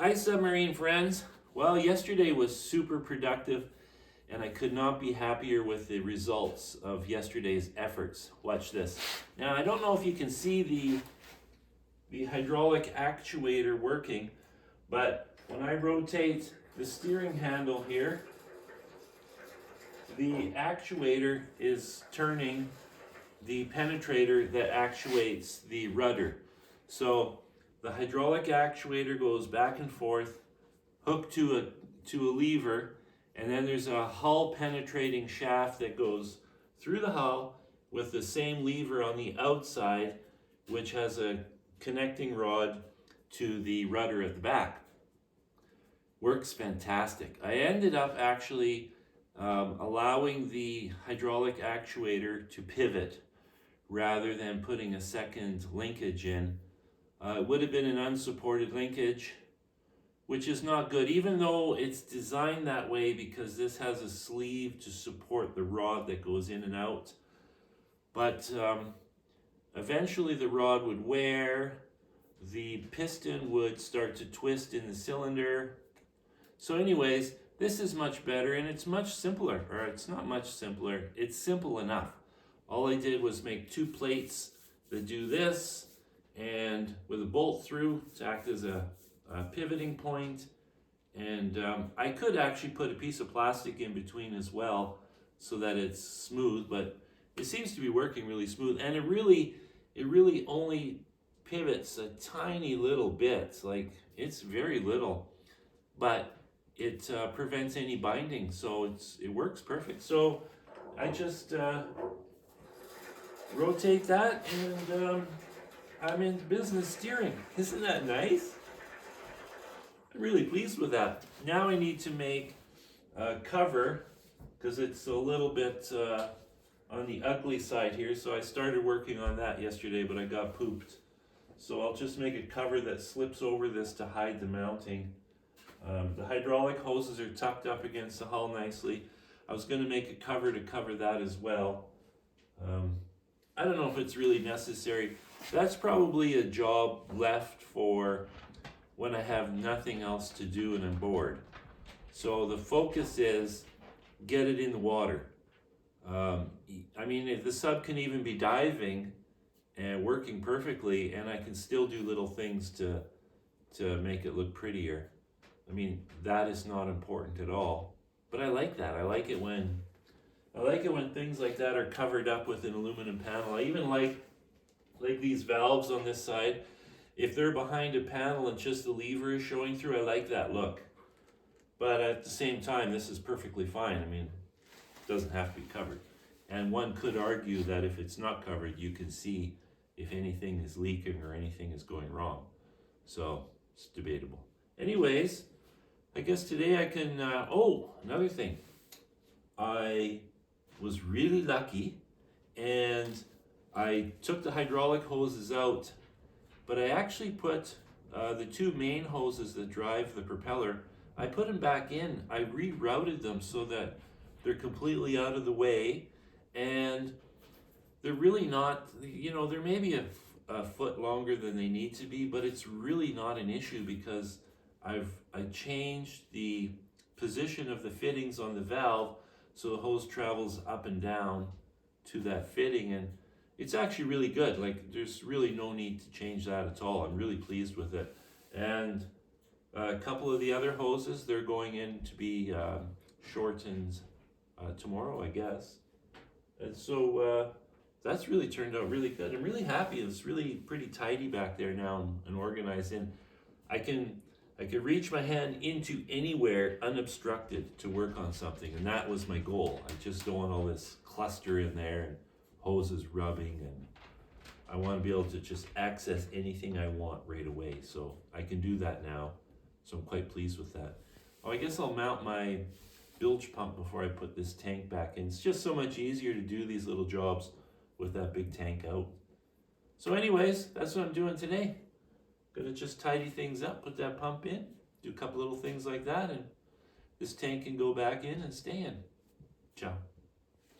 Hi, submarine friends. Well, yesterday was super productive, and I could not be happier with the results of yesterday's efforts. Watch this. Now, I don't know if you can see the hydraulic actuator working, but when I rotate the steering handle here, the actuator is turning the penetrator that actuates the rudder. So the hydraulic actuator goes back and forth, hooked to a lever, and then there's a hull penetrating shaft that goes through the hull with the same lever on the outside, which has a connecting rod to the rudder at the back. Works fantastic. I ended up actually allowing the hydraulic actuator to pivot rather than putting a second linkage in. It would have been an unsupported linkage, which is not good, even though it's designed that way because this has a sleeve to support the rod that goes in and out. But eventually the rod would wear, the piston would start to twist in the cylinder. So anyways, this is much better, and it's much simpler, or it's not much simpler, it's simple enough. All I did was make two plates that do this, and with a bolt through to act as a pivoting point. And I could actually put a piece of plastic in between as well so that it's smooth, but it seems to be working really smooth, and it really only pivots a tiny little bit. Like, it's very little, but it prevents any binding, so it works perfect. So I just rotate that, and I'm in business steering. Isn't that nice? I'm really pleased with that. Now I need to make a cover because it's a little bit on the ugly side here. So I started working on that yesterday, but I got pooped. So I'll just make a cover that slips over this to hide the mounting. The hydraulic hoses are tucked up against the hull nicely. I was going to make a cover to cover that as well. I don't know if it's really necessary. That's probably a job left for when I have nothing else to do and I'm bored. So the focus is get it in the water. I mean, if the sub can even be diving and working perfectly, and I can still do little things to make it look prettier. I mean, that is not important at all. But I like that. I like it when things like that are covered up with an aluminum panel. I even like these valves on this side. If they're behind a panel and just the lever is showing through, I like that look. But at the same time, this is perfectly fine. I mean, it doesn't have to be covered. And one could argue that if it's not covered, you can see if anything is leaking or anything is going wrong. So it's debatable. Anyways, I guess today I can, another thing. I was really lucky, and I took the hydraulic hoses out, but I actually put the two main hoses that drive the propeller, I put them back in. I rerouted them so that they're completely out of the way, and they're really not, they're maybe a foot longer than they need to be, but it's really not an issue because I changed the position of the fittings on the valve so the hose travels up and down to that fitting, and it's actually really good. Like, there's really no need to change that at all. I'm really pleased with it. And a couple of the other hoses, they're going in to be shortened tomorrow, I guess. And so that's really turned out really good. I'm really happy. It's really pretty tidy back there now and organized. And I can reach my hand into anywhere unobstructed to work on something, and that was my goal. I just don't want all this cluster in there and hoses rubbing, and I want to be able to just access anything I want right away. So I can do that now. So I'm quite pleased with that. Oh, I guess I'll mount my bilge pump before I put this tank back in. It's just so much easier to do these little jobs with that big tank out. So anyways, that's what I'm doing today. Gonna just tidy things up, put that pump in, do a couple little things like that, and this tank can go back in and stay in. Ciao.